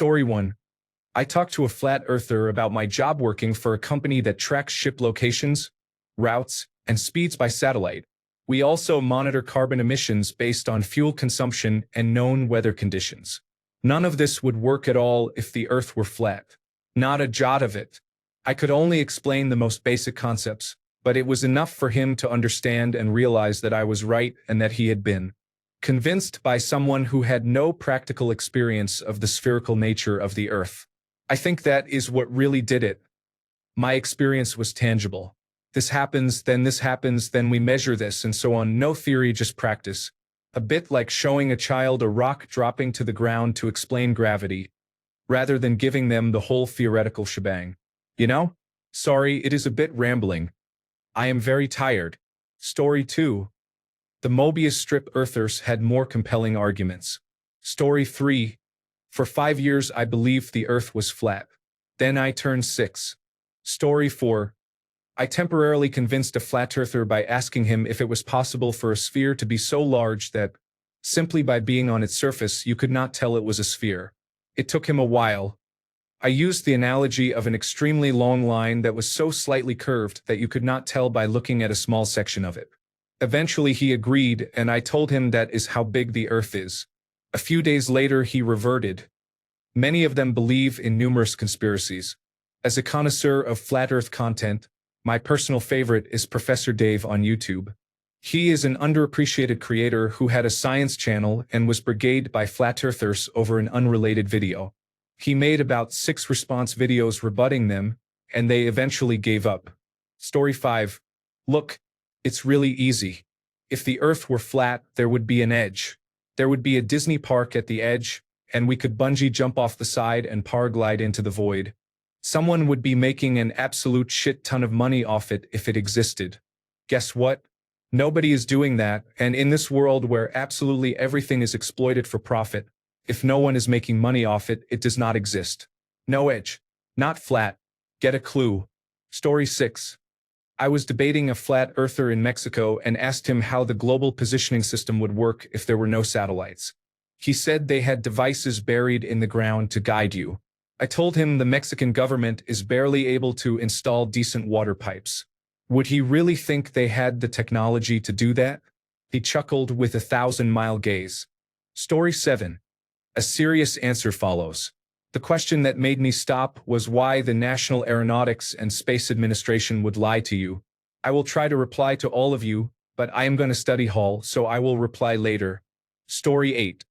Story 1. I talked to a flat earther about my job working for a company that tracks ship locations, routes, and speeds by satellite. We also monitor carbon emissions based on fuel consumption and known weather conditions. None of this would work at all if the Earth were flat. Not a jot of it. I could only explain the most basic concepts, but it was enough for him to understand and realize that I was right and that he had been convinced by someone who had no practical experience of the spherical nature of the Earth. I think that is what really did it. My experience was tangible. This happens, then we measure this, and so on. No theory, just practice. A bit like showing a child a rock dropping to the ground to explain gravity, rather than giving them the whole theoretical shebang. You know? Sorry, it is a bit rambling. I am very tired. Story 2. The Mobius strip earthers had more compelling arguments. Story 3. For 5 years I believed the Earth was flat. Then I turned 6. Story 4. I temporarily convinced a flat earther by asking him if it was possible for a sphere to be so large that, simply by being on its surface, you could not tell it was a sphere. It took him a while. I used the analogy of an extremely long line that was so slightly curved that you could not tell by looking at a small section of it. Eventually he agreed, and I told him that is how big the Earth is. A few days later he reverted. Many of them believe in numerous conspiracies. As a connoisseur of flat Earth content, my personal favorite is Professor Dave on YouTube. He is an underappreciated creator who had a science channel and was brigaded by flat earthers over an unrelated video. He made about 6 response videos rebutting them, and they eventually gave up. Story 5. Look, it's really easy. If the Earth were flat, there would be an edge. There would be a Disney park at the edge, and we could bungee jump off the side and paraglide into the void. Someone would be making an absolute shit ton of money off it if it existed. Guess what? Nobody is doing that, and in this world where absolutely everything is exploited for profit, if no one is making money off it, it does not exist. No edge. Not flat. Get a clue. Story 6. I was debating a flat earther in Mexico and asked him how the global positioning system would work if there were no satellites. He said they had devices buried in the ground to guide you. I told him the Mexican government is barely able to install decent water pipes. Would he really think they had the technology to do that? He chuckled with a 1,000-mile gaze. Story 7. A serious answer follows. The question that made me stop was why the National Aeronautics and Space Administration would lie to you. I will try to reply to all of you, but I am going to study hall, so I will reply later. Story 8.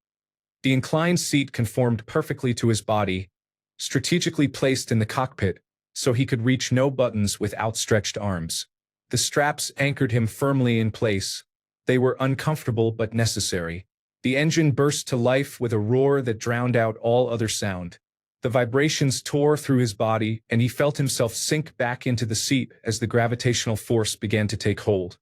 The inclined seat conformed perfectly to his body, strategically placed in the cockpit, so he could reach no buttons with outstretched arms. The straps anchored him firmly in place. They were uncomfortable but necessary. The engine burst to life with a roar that drowned out all other sound. The vibrations tore through his body, and he felt himself sink back into the seat as the gravitational force began to take hold.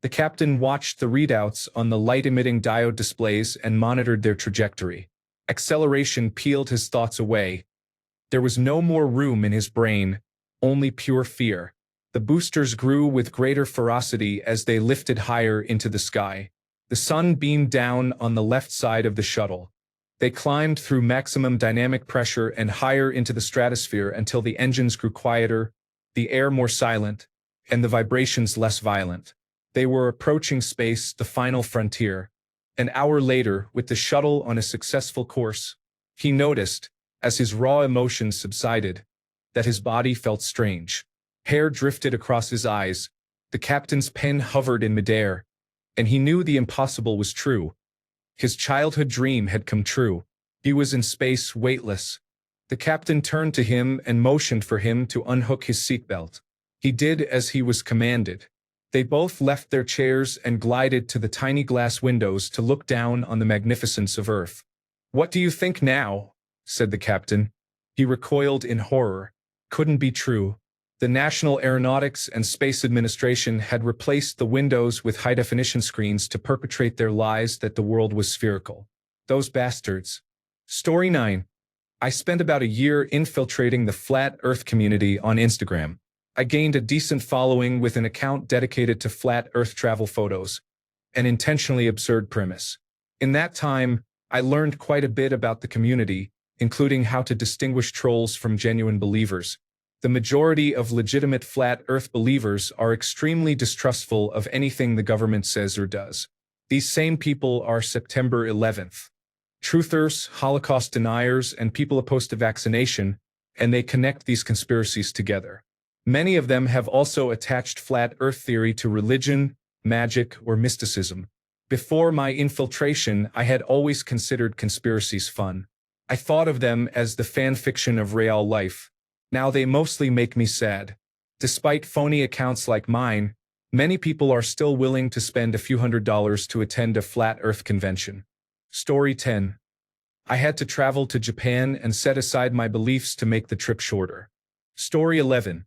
The captain watched the readouts on the light-emitting diode displays and monitored their trajectory. Acceleration peeled his thoughts away. There was no more room in his brain, only pure fear. The boosters grew with greater ferocity as they lifted higher into the sky. The sun beamed down on the left side of the shuttle. They climbed through maximum dynamic pressure and higher into the stratosphere until the engines grew quieter, the air more silent, and the vibrations less violent. They were approaching space, the final frontier. An hour later, with the shuttle on a successful course, he noticed, as his raw emotions subsided, that his body felt strange. Hair drifted across his eyes, the captain's pen hovered in midair, and he knew the impossible was true. His childhood dream had come true. He was in space, weightless. The captain turned to him and motioned for him to unhook his seatbelt. He did as he was commanded. They both left their chairs and glided to the tiny glass windows to look down on the magnificence of Earth. "What do you think now?" said the captain. He recoiled in horror. Couldn't be true. The National Aeronautics and Space Administration had replaced the windows with high-definition screens to perpetrate their lies that the world was spherical. Those bastards. Story 9. I spent about a year infiltrating the flat Earth community on Instagram. I gained a decent following with an account dedicated to flat Earth travel photos, an intentionally absurd premise. In that time, I learned quite a bit about the community, including how to distinguish trolls from genuine believers. The majority of legitimate flat Earth believers are extremely distrustful of anything the government says or does. These same people are September 11th truthers, Holocaust deniers, and people opposed to vaccination, and they connect these conspiracies together. Many of them have also attached flat Earth theory to religion, magic, or mysticism. Before my infiltration, I had always considered conspiracies fun. I thought of them as the fan fiction of real life. Now they mostly make me sad. Despite phony accounts like mine, many people are still willing to spend a few $100s to attend a flat Earth convention. Story 10. I had to travel to Japan and set aside my beliefs to make the trip shorter. Story 11.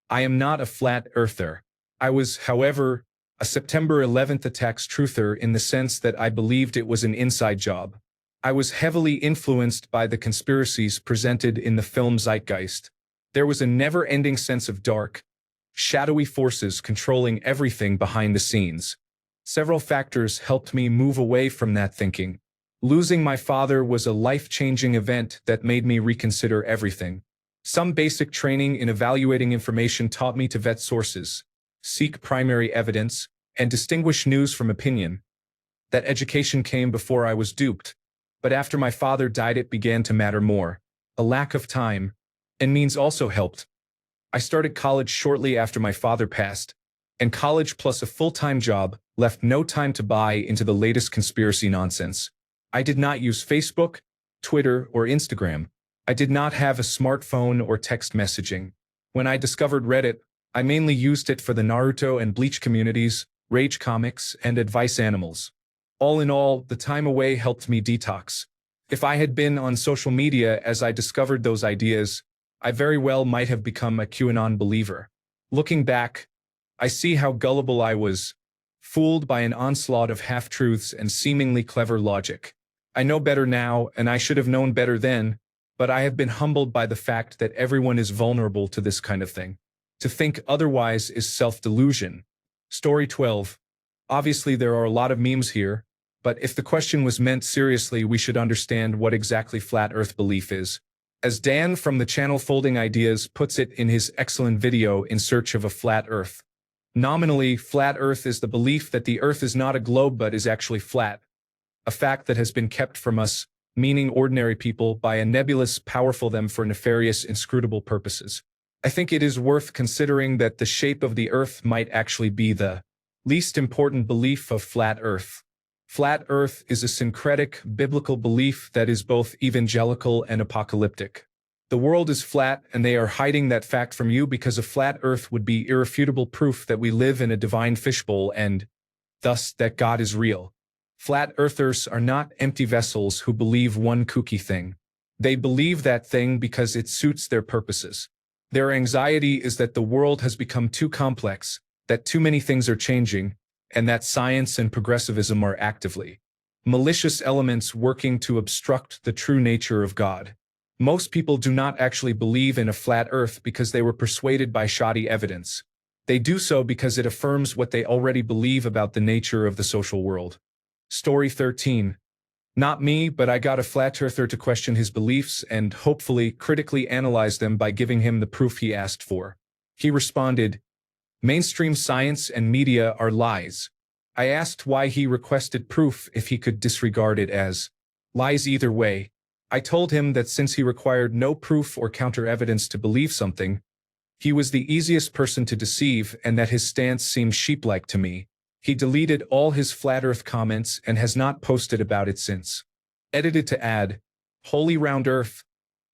I am not a flat earther. I was, however, a September 11th attacks truther in the sense that I believed it was an inside job. I was heavily influenced by the conspiracies presented in the film Zeitgeist. There was a never-ending sense of dark, shadowy forces controlling everything behind the scenes. Several factors helped me move away from that thinking. Losing my father was a life-changing event that made me reconsider everything. Some basic training in evaluating information taught me to vet sources, seek primary evidence, and distinguish news from opinion. That education came before I was duped, but after my father died it began to matter more. A lack of time and means also helped. I started college shortly after my father passed, and college plus a full-time job left no time to buy into the latest conspiracy nonsense. I did not use Facebook, Twitter, or Instagram. I did not have a smartphone or text messaging. When I discovered Reddit, I mainly used it for the Naruto and Bleach communities, rage comics, and advice animals. All in all, the time away helped me detox. If I had been on social media as I discovered those ideas, I very well might have become a QAnon believer. Looking back, I see how gullible I was, fooled by an onslaught of half-truths and seemingly clever logic. I know better now, and I should have known better then, but I have been humbled by the fact that everyone is vulnerable to this kind of thing. To think otherwise is self-delusion. Story 12. Obviously there are a lot of memes here, but if the question was meant seriously, we should understand what exactly flat Earth belief is. As Dan from the channel Folding Ideas puts it in his excellent video In Search of a Flat Earth. Nominally, flat Earth is the belief that the Earth is not a globe but is actually flat. A fact that has been kept from us, meaning ordinary people, by a nebulous, powerful them for nefarious, inscrutable purposes. I think it is worth considering that the shape of the Earth might actually be the least important belief of flat Earth. Flat Earth is a syncretic, biblical belief that is both evangelical and apocalyptic. The world is flat, and they are hiding that fact from you because a flat Earth would be irrefutable proof that we live in a divine fishbowl and, thus, that God is real. Flat Earthers are not empty vessels who believe one kooky thing. They believe that thing because it suits their purposes. Their anxiety is that the world has become too complex, that too many things are changing, and that science and progressivism are actively malicious elements working to obstruct the true nature of God. Most people do not actually believe in a flat Earth because they were persuaded by shoddy evidence. They do so because it affirms what they already believe about the nature of the social world. Story 13. Not me, but I got a flat earther to question his beliefs and, hopefully, critically analyze them by giving him the proof he asked for. He responded, "Mainstream science and media are lies." I asked why he requested proof if he could disregard it as lies either way. I told him that since he required no proof or counter-evidence to believe something, he was the easiest person to deceive and that his stance seemed sheep-like to me. He deleted all his flat Earth comments and has not posted about it since. Edited to add, "Holy round Earth,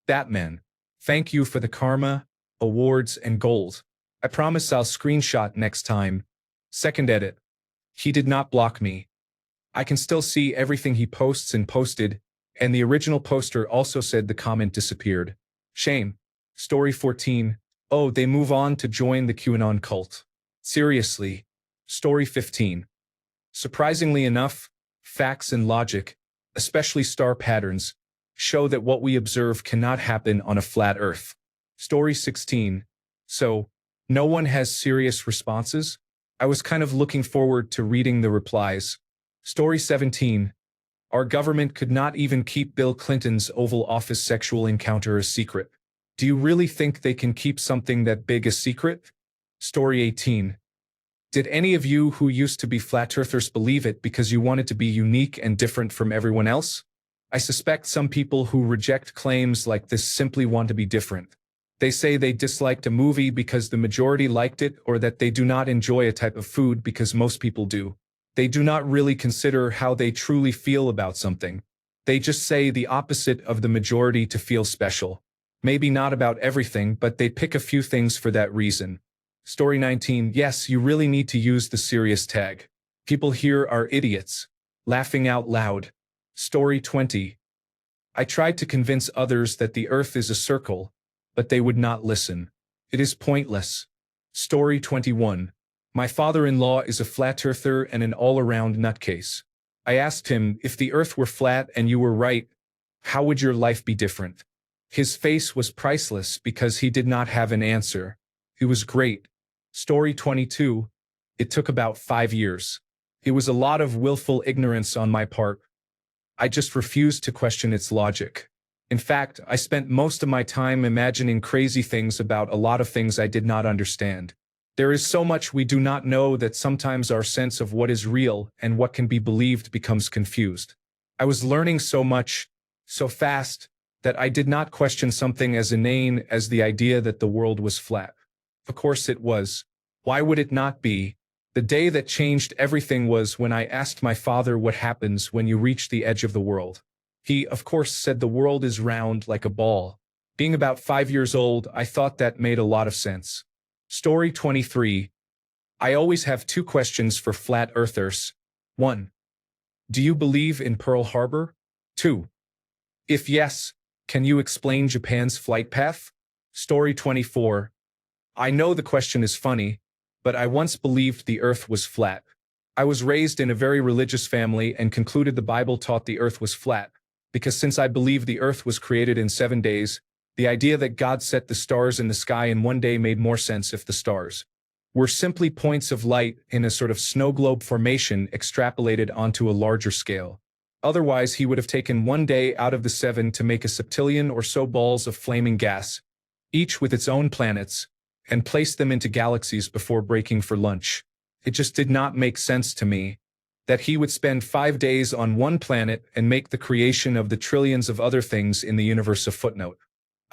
that man. Thank you for the karma, awards, and gold. I promise I'll screenshot next time." Second edit. He did not block me. I can still see everything he posts and posted, and the original poster also said the comment disappeared. Shame. Story 14. Oh, they move on to join the QAnon cult. Seriously. Story 15. Surprisingly enough, facts and logic, especially star patterns, show that what we observe cannot happen on a flat Earth. Story 16. So, no one has serious responses? I was kind of looking forward to reading the replies. Story 17. Our government could not even keep Bill Clinton's Oval Office sexual encounter a secret. Do you really think they can keep something that big a secret? Story 18. Did any of you who used to be flat earthers believe it because you wanted to be unique and different from everyone else? I suspect some people who reject claims like this simply want to be different. They say they disliked a movie because the majority liked it, or that they do not enjoy a type of food because most people do. They do not really consider how they truly feel about something. They just say the opposite of the majority to feel special. Maybe not about everything, but they pick a few things for that reason. Story 19. Yes, you really need to use the serious tag. People here are idiots. Laughing out loud. Story 20. I tried to convince others that the earth is a circle, but they would not listen. It is pointless. Story 21. My father-in-law is a flat earther and an all-around nutcase. I asked him, if the earth were flat and you were right, how would your life be different? His face was priceless because he did not have an answer. It was great. Story 22. It took about 5 years. It was a lot of willful ignorance on my part. I just refused to question its logic. In fact, I spent most of my time imagining crazy things about a lot of things I did not understand. There is so much we do not know that sometimes our sense of what is real and what can be believed becomes confused. I was learning so much, so fast, that I did not question something as inane as the idea that the world was flat. Of course it was. Why would it not be? The day that changed everything was when I asked my father what happens when you reach the edge of the world. He, of course, said the world is round like a ball. Being about 5 years old, I thought that made a lot of sense. Story 23. I always have 2 questions for flat earthers. 1. Do you believe in Pearl Harbor? 2. If yes, can you explain Japan's flight path? Story 24. I know the question is funny, but I once believed the earth was flat. I was raised in a very religious family and concluded the Bible taught the earth was flat, because since I believed the earth was created in 7 days, the idea that God set the stars in the sky in 1 day made more sense if the stars were simply points of light in a sort of snow globe formation extrapolated onto a larger scale. Otherwise, he would have taken 1 day out of the 7 to make a septillion or so balls of flaming gas, each with its own planets, and placed them into galaxies before breaking for lunch. It just did not make sense to me that he would spend 5 days on one planet and make the creation of the trillions of other things in the universe a footnote.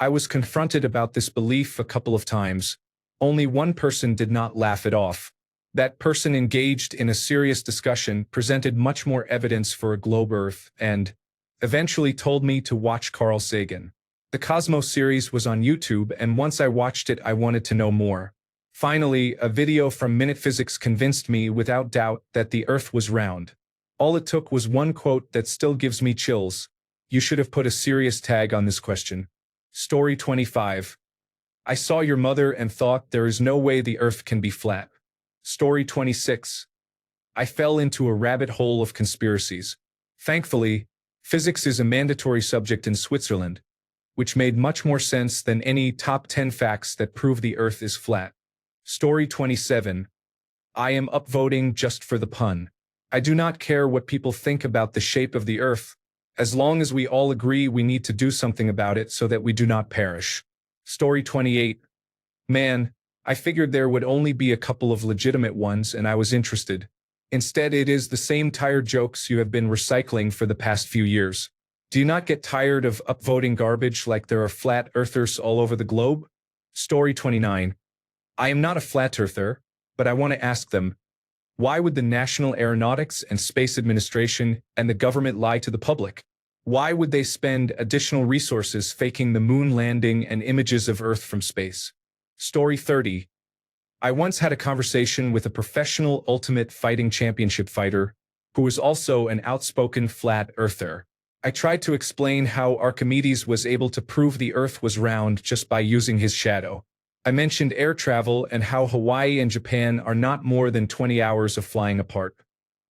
I was confronted about this belief a couple of times. Only one person did not laugh it off. That person engaged in a serious discussion, presented much more evidence for a globe Earth, and eventually told me to watch Carl Sagan. The Cosmos series was on YouTube, and once I watched it, I wanted to know more. Finally, a video from Minute Physics convinced me without doubt that the Earth was round. All it took was one quote that still gives me chills. You should have put a serious tag on this question. Story 25. I saw your mother and thought there is no way the Earth can be flat. Story 26. I fell into a rabbit hole of conspiracies. Thankfully, physics is a mandatory subject in Switzerland, which made much more sense than any top 10 facts that prove the Earth is flat. Story 27. I am upvoting just for the pun. I do not care what people think about the shape of the Earth, as long as we all agree we need to do something about it so that we do not perish. Story 28. Man, I figured there would only be a couple of legitimate ones and I was interested. Instead, it is the same tired jokes you have been recycling for the past few years. Do you not get tired of upvoting garbage like there are flat earthers all over the globe? Story 29. I am not a flat earther, but I want to ask them, why would the National Aeronautics and Space Administration and the government lie to the public? Why would they spend additional resources faking the moon landing and images of Earth from space? Story 30. I once had a conversation with a professional Ultimate Fighting Championship fighter who was also an outspoken flat earther. I tried to explain how Archimedes was able to prove the Earth was round just by using his shadow. I mentioned air travel and how Hawaii and Japan are not more than 20 hours of flying apart.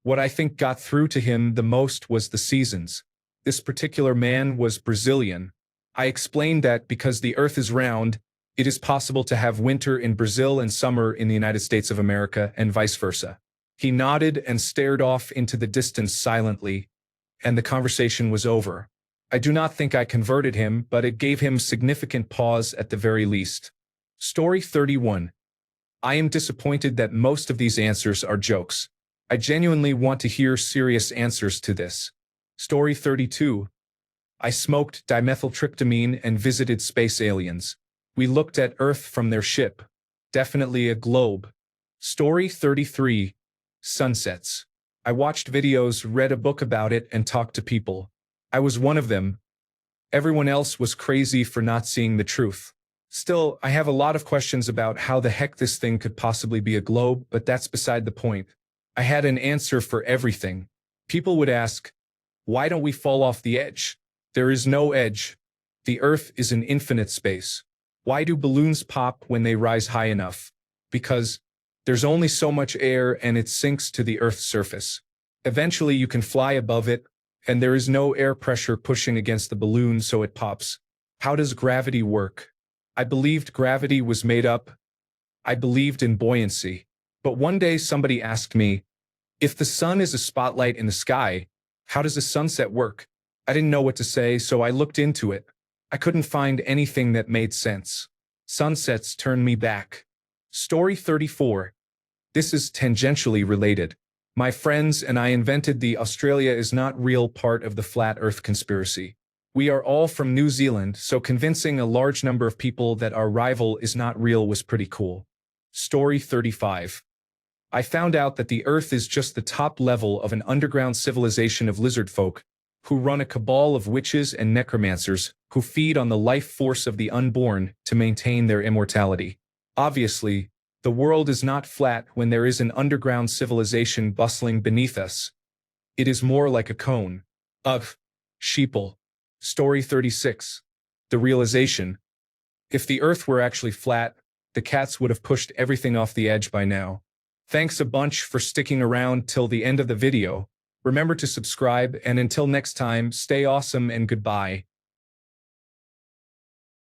What I think got through to him the most was the seasons. This particular man was Brazilian. I explained that because the Earth is round, it is possible to have winter in Brazil and summer in the United States of America and vice versa. He nodded and stared off into the distance silently, and the conversation was over. I do not think I converted him, but it gave him significant pause at the very least. Story 31. I am disappointed that most of these answers are jokes. I genuinely want to hear serious answers to this. Story 32. I smoked dimethyltryptamine and visited space aliens. We looked at Earth from their ship. Definitely a globe. Story 33. Sunsets. I watched videos, read a book about it, and talked to people. I was one of them. Everyone else was crazy for not seeing the truth. Still, I have a lot of questions about how the heck this thing could possibly be a globe, but that's beside the point. I had an answer for everything. People would ask, why don't we fall off the edge? There is no edge. The Earth is an infinite space. Why do balloons pop when they rise high enough? Because there's only so much air and it sinks to the Earth's surface. Eventually you can fly above it, and there is no air pressure pushing against the balloon so it pops. How does gravity work? I believed gravity was made up. I believed in buoyancy. But one day somebody asked me, if the sun is a spotlight in the sky, how does a sunset work? I didn't know what to say, so I looked into it. I couldn't find anything that made sense. Sunsets turn me back. Story 34. This is tangentially related. My friends and I invented the Australia is not real part of the flat Earth conspiracy. We are all from New Zealand, so convincing a large number of people that our rival is not real was pretty cool. Story 35. I found out that the Earth is just the top level of an underground civilization of lizard folk, who run a cabal of witches and necromancers who feed on the life force of the unborn to maintain their immortality. Obviously, the world is not flat when there is an underground civilization bustling beneath us. It is more like a cone. Ugh. Sheeple. Story 36. The realization. If the Earth were actually flat, the cats would have pushed everything off the edge by now. Thanks a bunch for sticking around till the end of the video. Remember to subscribe, and until next time, stay awesome and goodbye.